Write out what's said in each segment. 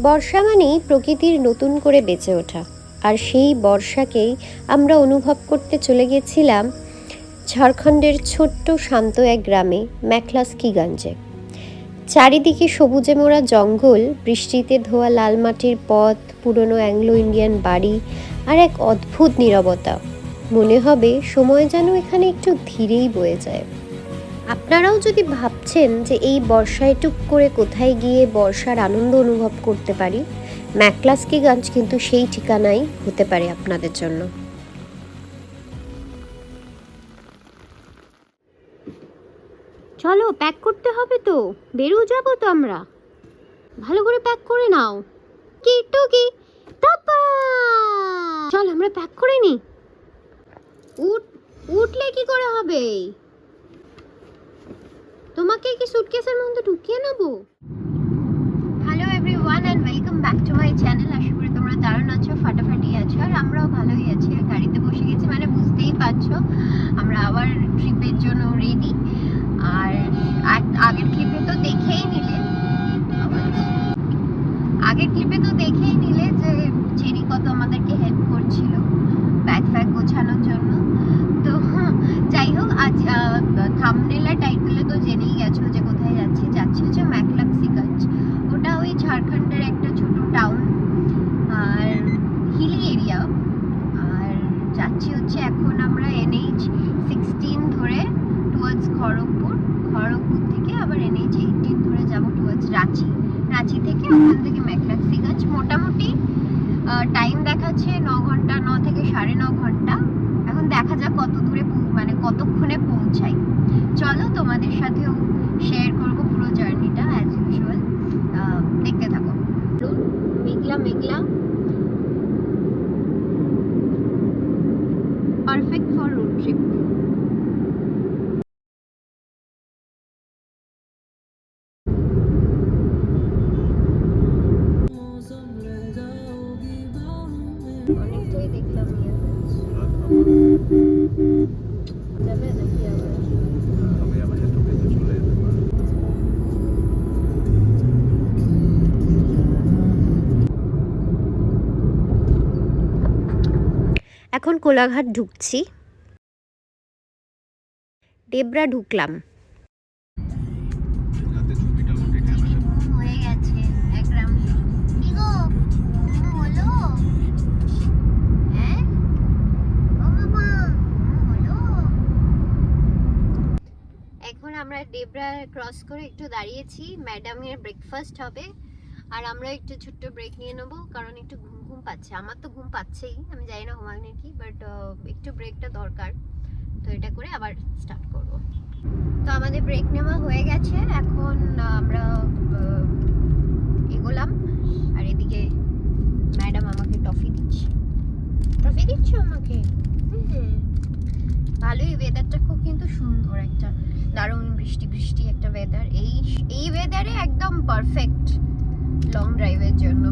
বর্ষা মানেই প্রকৃতির নতুন করে বেঁচে ওঠা, আর সেই বর্ষাকেই আমরা অনুভব করতে চলে গেছিলাম ঝাড়খণ্ডের ছোট্ট শান্ত এক গ্রামে ম্যাকলাস্কিগঞ্জে। চারিদিকে সবুজে মোড়া জঙ্গল, বৃষ্টিতে ধোয়া লাল মাটির পথ, পুরনো অ্যাংলো ইন্ডিয়ান বাড়ি আর এক অদ্ভুত নীরবতা। মনে হবে সময় যেন এখানে একটু ধীরেই বয়ে যায়। আপনারাও যদি ভাবছেন যে এই বর্ষায় টুক করে কোথায় গিয়ে বর্ষার আনন্দ অনুভব করতে পারি, ম্যাকলাস্কিগঞ্জ কিন্তু সেই ঠিকানাই হতে পারে আপনাদের জন্য। চলো, প্যাক করতে হবে তো, বেরো যাবো তো আমরা। ভালো করে প্যাক করে নাও। কি টুকি টাপা, চল আমরা প্যাক করে নি। উঠলে কি করে হবে? তোমাকে কি সুটকেসের মধ্যে ঢুকিয়ে নেবো? Hello everyone and welcome back to my channel. আশা করি তোমরা দারুণ আছো, ফাটাফাটি আছো, আর আমরাও ভালোই আছি। গাড়িতে বসে গেছি মানে বুঝতেই পারছো আমরা আবার ট্রিপের জন্য রেডি। আর আগের ক্লিপে তো দেখেই নিলে যে চেরি কত আমাদেরকে হেল্প করছিল ব্যাগ ফ্যাগ গোছানোর জন্য। তো যাই হোক, আজ থাম্বনেল আর টাইটেলে তো জেনেই গেছো যে কোথায় যাচ্ছি হচ্ছে ম্যাকলাস্কিগঞ্জ। ওটা ওই ঝাড়খণ্ডের একটা ছোট টাউন আর হিলি এরিয়া। আর যাচ্ছি হচ্ছে এখন আমরা NH-16 ধরে টুয়ার্ডস খড়গপুর থেকে আবার NH-18 ধরে যাব টুয়ার্ডস রাঁচি থেকে ওখান থেকে ম্যাকলাস্কিগঞ্জ। মোটামুটি টাইম দেখাচ্ছে 9 ঘন্টা, 9 থেকে 9.5 ঘন্টা। এখন দেখা যাক কত দূরে মানে কতক্ষণে পৌঁছাই। চলো তোমাদের সাথেও শেয়ার করবো পুরো জার্নিটা অ্যাজ ইউজুয়াল, দেখতে থাকো। মেঘলা পারফেক্ট ফর রোড ট্রিপ। অনেকটাই দেখলাম যাবে নাকি আবার? এখন কোলাঘাট ঢুকছি, ডেবরা ঢুকলাম। হয়ে গেছে এক রাউন্ড। এখন আমরা ডেবরা ক্রস করে একটু দাঁড়িয়েছি, ম্যাডামের ব্রেকফাস্ট হবে আর আমরা একটু ছোট্ট ব্রেক নিয়ে নেবো, কারণ একটু ঘুম পাচ্ছে। আমার তো ঘুম পাচ্ছেই, আমি জানি না হুমায়ুনের কি, বাট একটু ব্রেকটা দরকার। তো এটা করে আবার স্টার্ট করব। তো আমাদের ব্রেক নেওয়া হয়ে গেছে, এখন আমরা এগোলাম। আর এদিকে ম্যাডাম আমাকে টফি দিচ্ছে আমাকে। ভালোই, ওয়েদারটা খুব কিন্তু সুন্দর, একটা দারুণ বৃষ্টি একটা ওয়েদার। এই ওয়েদারে একদম পারফেক্ট লং ড্রাইভের জন্য।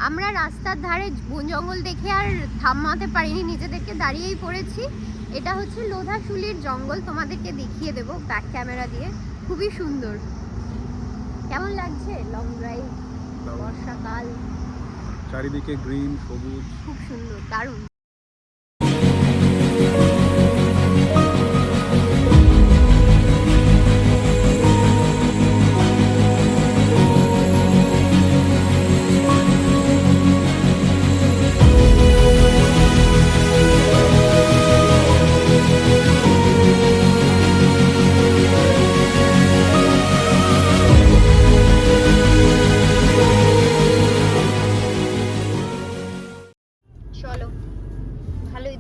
আমরা রাস্তার ধারে বন জঙ্গল দেখে আর থামাতে পারিনি, নিজেদেরকে দাঁড়িয়েই পড়েছি। এটা হচ্ছে লোধাশুলির জঙ্গল, তোমাদেরকে দেখিয়ে দেবো ব্যাক ক্যামেরা দিয়ে। খুবই সুন্দর। কেমন লাগছে লং ড্রাইভ, বর্ষাকাল, চারিদিকে গ্রিন সবুজ, খুব সুন্দর, দারুণ।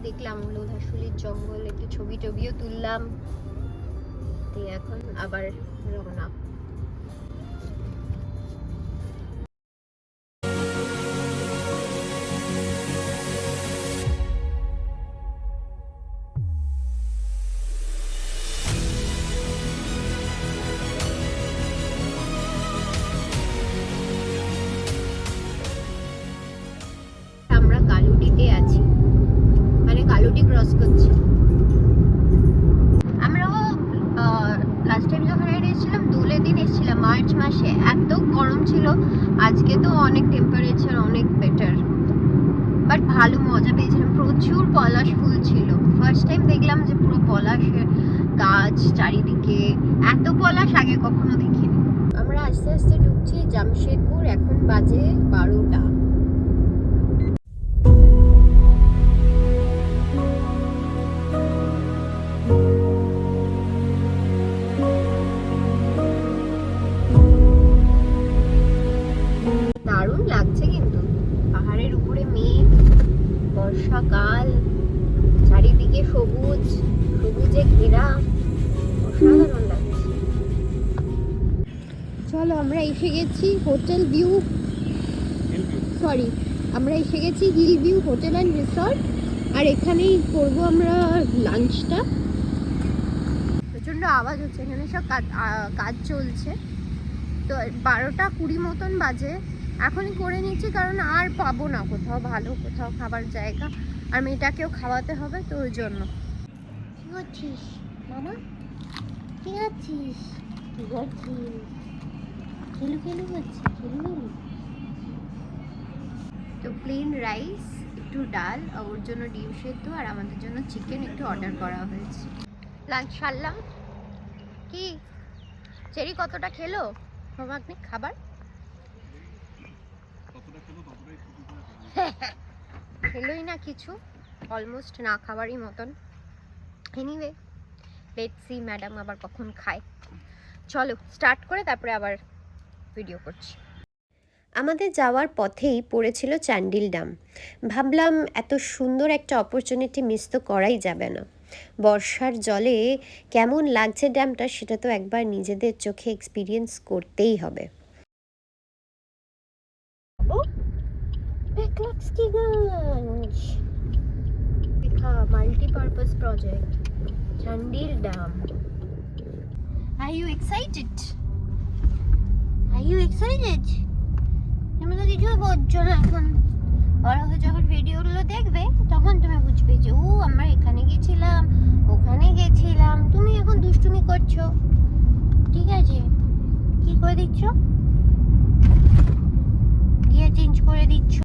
দেখলাম লোধাশুলির জঙ্গল, একটু ছবিও তুললাম। এখন আবার রওনা। বাট ভালো মজা পেয়েছিলাম, প্রচুর পলাশ ফুল ছিল। ফার্স্ট টাইম দেখলাম যে পুরো পলাশের গাছ চারিদিকে, এত পলাশ আগে কখনো দেখিনি। আমরা আস্তে আস্তে ঢুকছি জামশেদপুর, এখন বাজে 12টা। দারুণ লাগছে কিন্তু, পাহাড়ের উপরে মেঘ, বর্ষাকাল, চারিদিকে সবুজ, সবুজে ঘেরা, অসাধারণ লাগছে। চলো আমরা এসে গেছি হোটেল ভিউ, আমরা এসে গেছি hill view hotel and resort, আর এখানেই করবো আমরা লাঞ্চটা। প্রচণ্ড আওয়াজ হচ্ছে, এখানে সব কাজ চলছে। তো 12:20 মতন বাজে, এখনই করে নিচ্ছি কারণ আর পাবো না কোথাও ভালো কোথাও খাবার জায়গা, আর মেয়েটাকেও খাওয়াতে হবে, তো ওই জন্য। কি করছিস মামা, কি করছিস? কি করছিস? খেলু খেলু করছি, খেলু খেলু। তো প্লেন রাইস, একটু ডাল, ওর জন্য ডিম সেদ্ধ, আর আমাদের জন্য চিকেন একটু অর্ডার করা হয়েছে। লাঞ্চ সারলাম। কি চেরি কতটা খেলো হোমাগ্নি খাবার? খেলোই না কিছু, অলমোস্ট না খাবারই মতন। এনিওয়ে লেটস সি ম্যাডাম আবার কখন খায়। চলো স্টার্ট করে তারপরে আবার ভিডিও করছি। আমাদের যাওয়ার পথেই পড়েছিল চ্যান্ডিল ড্যাম। ভাবলাম এত সুন্দর একটা অপরচুনিটি মিস তো করাই যাবে না। বর্ষার জলে কেমন লাগছে ড্যামটা সেটা তো একবার নিজেদের চোখে এক্সপিরিয়েন্স করতেই হবে। Multipurpose project Chandil dam. Are you excited? Are you excited? তুমি তো কিছু বুঝছো না এখন, বড় হয়ে যখন ভিডিওগুলো দেখবে তখন তুমি বুঝবে যে ও আমরা এখানে গেছিলাম ওখানে গেছিলাম। তুমি এখন দুষ্টুমি করছো, ঠিক আছে? কি করে দিচ্ছ? গিয়ে চেঞ্জ করে দিচ্ছ।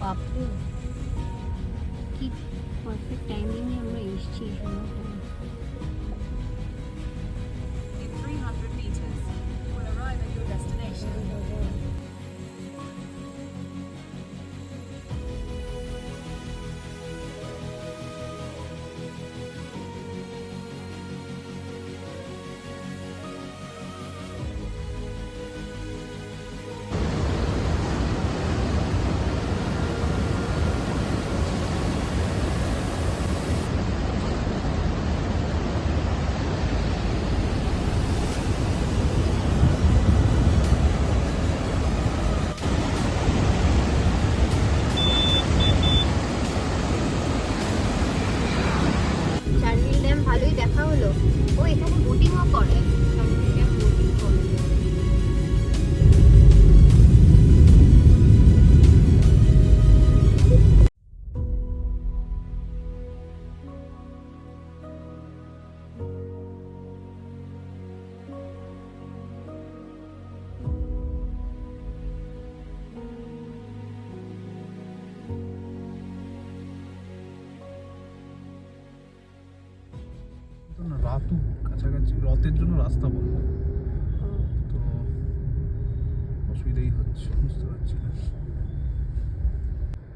বাপরে কি পারফেক্ট টাইমিংয়ে আমরা এসেছি। In 300 meters, you will arrive at your destination. Chandil dam ভালোই দেখা হলো। ও এখানে বোটিংও করে, চান্ডিল ড্যাম বোটিং করে। রাতু কাছাকাছি, রথের জন্য রাস্তা বন্ধ, তো অসুবিধাই হচ্ছে, বুঝতে পারছি না।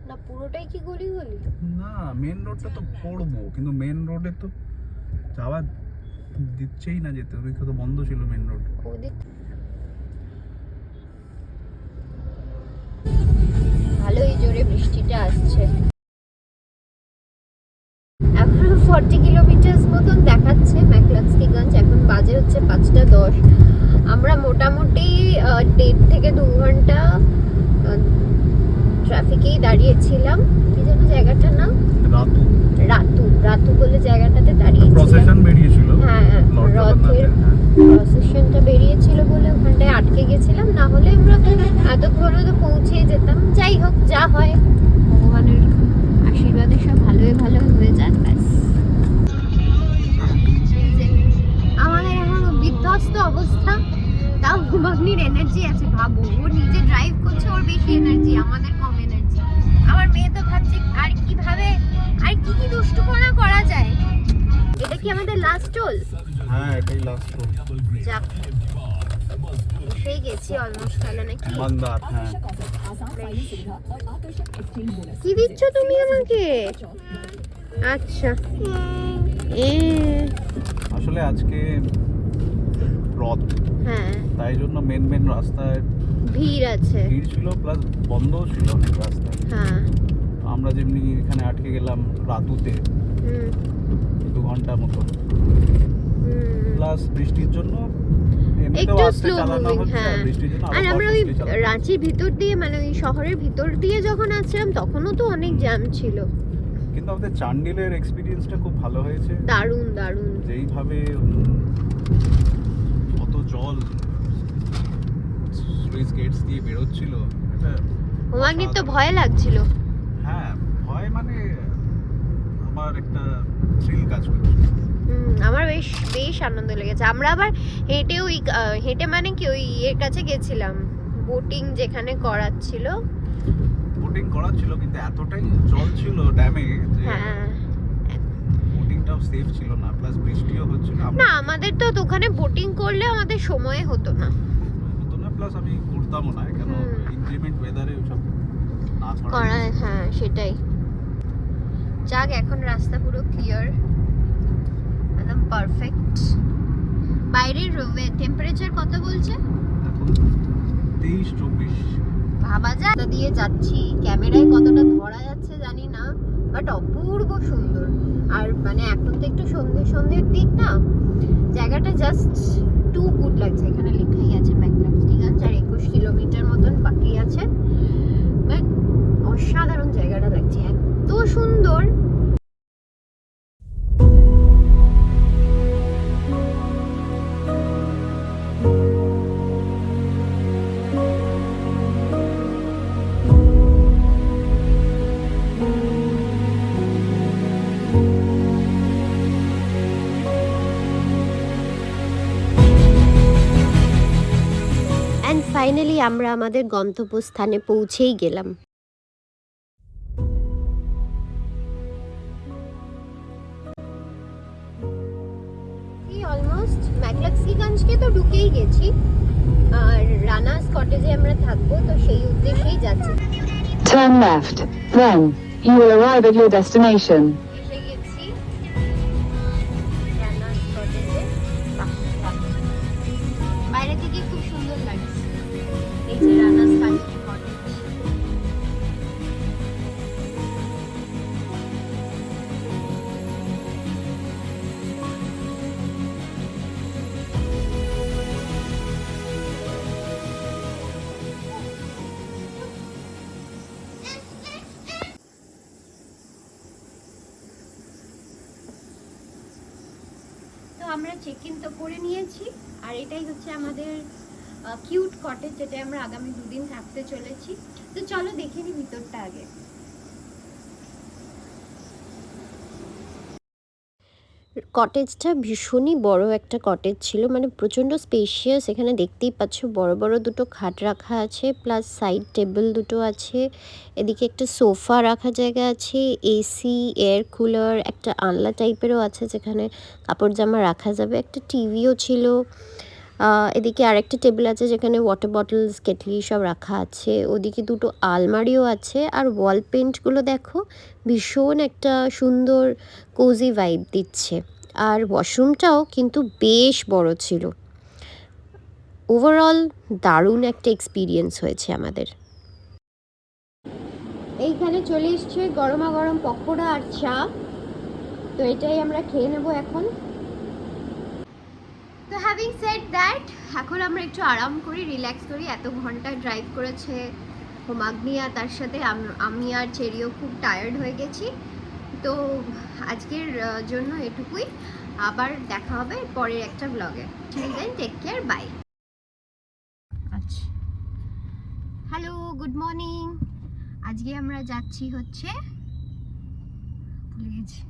না পুরোটাই কি গলি গলি? না মেন রোডটা তো পড়বো, কিন্তু মেন রোডে তো যাওয়া দিচ্ছেই না যেতে, ওদিকে তো বন্ধ ছিল মেন রোড। ওদিক ভালোই জোরে বৃষ্টিটা আসছে। এখন 40 কিলোমিটার মতন দেখাচ্ছে ম্যাকলাস্কিগঞ্জ, এখন বাজে হচ্ছে 5:10। আমরা মোটামুটি 1.5 থেকে 2 ঘন্টা ট্রাফিকেই দাঁড়িয়েছিলাম। কি যেন জায়গাটার নাম? রাতু। রাতু, রাতু বলে জায়গাটাতে দাঁড়িয়েছিলাম। প্রসেশন বেরিয়েছিল, হ্যাঁ, রথের প্রসেশনটা বেরিয়েছিল। গেছিলাম, না হলে আমরা এতক্ষণ তো পৌঁছে যেতাম। যাই হোক, যা হয় ভগবানের আশীর্বাদে সব ভালোই ভালো হয়ে যাক ব্যাস। আমাদের এখন বিধ্বস্ত অবস্থা, তাও হুমাগ্নির এনার্জি আছে। ভাবো, ও নিজে ড্রাইভ করছে, ওর বেশি এনার্জি, আমাদের কম এনার্জি। আমার মেয়ে তো ভাবছে আর কিভাবে আর কি কি দুষ্টুপনা করা যায়। এটা কি আমাদের লাস্ট টোল? হ্যাঁ, এটাই লাস্ট তো। যাক, এসেই গেছি অলমোস্ট, তাহলে নাকি? মান্দার, হ্যাঁ। কি দিচ্ছ তুমি আমাকে? আচ্ছা, আসলে আজকে রথ, হ্যাঁ, তাই জন্য মেন রাস্তায় ভিড় আছে। ভিড় ছিল, প্লাস বন্ধও ছিল অনেক রাস্তায়। হ্যাঁ, আমরা যেমনি এখানে আটকে গেলাম রাতুতে হুম, 2 ঘন্টা মতো, হুম। প্লাস বৃষ্টির জন্য এমনিতেও একটু আস্তে স্লো চালানো মুভিং, হচ্ছে, হ্যাঁ। আর বৃষ্টির জন্য আর আরো আমরা ওই কষ্টে চালানো। রাঁচির ভিতর দিয়ে, মানে ওই শহরের ভিতর দিয়ে যখন আসছিলাম তখনও তো অনেক জ্যাম ছিল। কিন্তু আমাদের চান্ডিলের এক্সপিরিয়েন্সটা খুব ভালো হয়েছে। দারুণ দারুণ। যেইভাবে কত জল সুইচ গেটস দিয়ে বেরোচ্ছিল, এটা হোমাগ্নির তো ভয় লাগছিল। হ্যাঁ, ভয় মানে আমার একটা থ্রিল কাজ করছে। আমার বেশ বেশ আনন্দ লেগেছে। আমরা আবার হেঁটে ওই হেঁটে মানে কি ওই এর কাছে গেছিলাম, বোটিং যেখানে করাচ্ছিল। বোটিং করা ছিল, কিন্তু এতটাই জল ছিল ড্যামে যে হ্যাঁ, বোটিংটাও সেফ ছিল না, প্লাস বৃষ্টিও হচ্ছিল। না আমাদের তো ওখানে বোটিং করলে আমাদের সময় হতো না, হতো না, প্লাস আমি করতামও না, কেন ইনক্রিমেন্ট ওয়েদারে ওসব না করা। হ্যাঁ, সেটাই। যাক, এখন রাস্তা পুরো ক্লিয়ার, একদম পারফেক্ট। বাইরের টেম্পারেচার কত বলছে এখন 23-24। ভাবা যায় তো দিয়ে যাচ্ছি, ক্যামেরায় কতটা ধরা যাচ্ছে জানি না, বাট অপূর্ব সুন্দর। আর মানে এখন তো একটু সন্ধ্যের দিক না, জায়গাটা জাস্ট টু গুড লাগছে। এখানে লেখাই আছে ম্যাকলাক্সিগাঞ্জ, আর 21 কিলোমিটার মতন বাকি আছে। অসাধারণ জায়গাটা লাগছে, এত সুন্দর। অ্যান্ড ফাইনালি আমরা আমাদের গন্তব্যস্থানে পৌঁছেই গেলাম। অলমোস্ট ম্যাকলাক্সিগঞ্জকে তো ঢুকেই গেছি, আর রানাস কটেজে আমরা থাকবো, তো সেই উদ্দেশ্যেই যাচ্ছি। Turn left, then you will arrive at your destination. এসে গেছি রানাস কটেজে। বাইরে থেকে খুব সুন্দর লাগছে, এই যে রানাস কটেজ। তো আমরা চেক ইন তো করে নিয়েছি, আর এটাই হচ্ছে আমাদের কিউট কটেজ, যেটা আমরা আগামী 2 দিন থাকতে চলেছি। তো চলো দেখে নি ভিতরটা আগে। কটেজটা ভীষণই বড় একটা কটেজ ছিল, মানে প্রচণ্ড স্পেশিয়াস। এখানে দেখতেই পাচ্ছ বড় বড় দুটো খাট রাখা আছে, প্লাস সাইড টেবিল দুটো আছে, এদিকে একটা সোফা রাখা জায়গা আছে, এসি, এয়ার কুলার, একটা আনলা টাইপেরও আছে যেখানে কাপড় জামা রাখা যাবে, একটা টিভিও ছিল। এদিকে আরেকটা টেবিল আছে যেখানে ওয়াটার বটলস, কেটলি সব রাখা আছে। ওদিকে দুটো আলমারিও আছে, আর ওয়াল পেন্টগুলো দেখো ভীষণ একটা সুন্দর কোজি ভাইব দিচ্ছে। আর ওয়াশরুমটাও কিন্তু বেশ বড় ছিল। ওভারঅল দারুণ একটা এক্সপিরিয়েন্স হয়েছে আমাদের। এইখানে চলে এসছে গরমা গরম পকোড়া আর চা, তো এটাই আমরা খেয়ে নেব এখন। তো হ্যাভিং সেড দ্যাট, এখন আমরা একটু আরাম করি, রিল্যাক্স করি। এত ঘন্টা ড্রাইভ করেছে হোমাগ্নি, আর তার সাথে আমি আর চেরিও খুব টায়ার্ড হয়ে গেছি। তো আজকের জন্য এটুকুই, আবার দেখা হবে পরের একটা ব্লগে। Till then take care, bye. আচ্ছা। Hello, good morning. আজকে আমরা যাচ্ছি হচ্ছে ভুলে গেছি।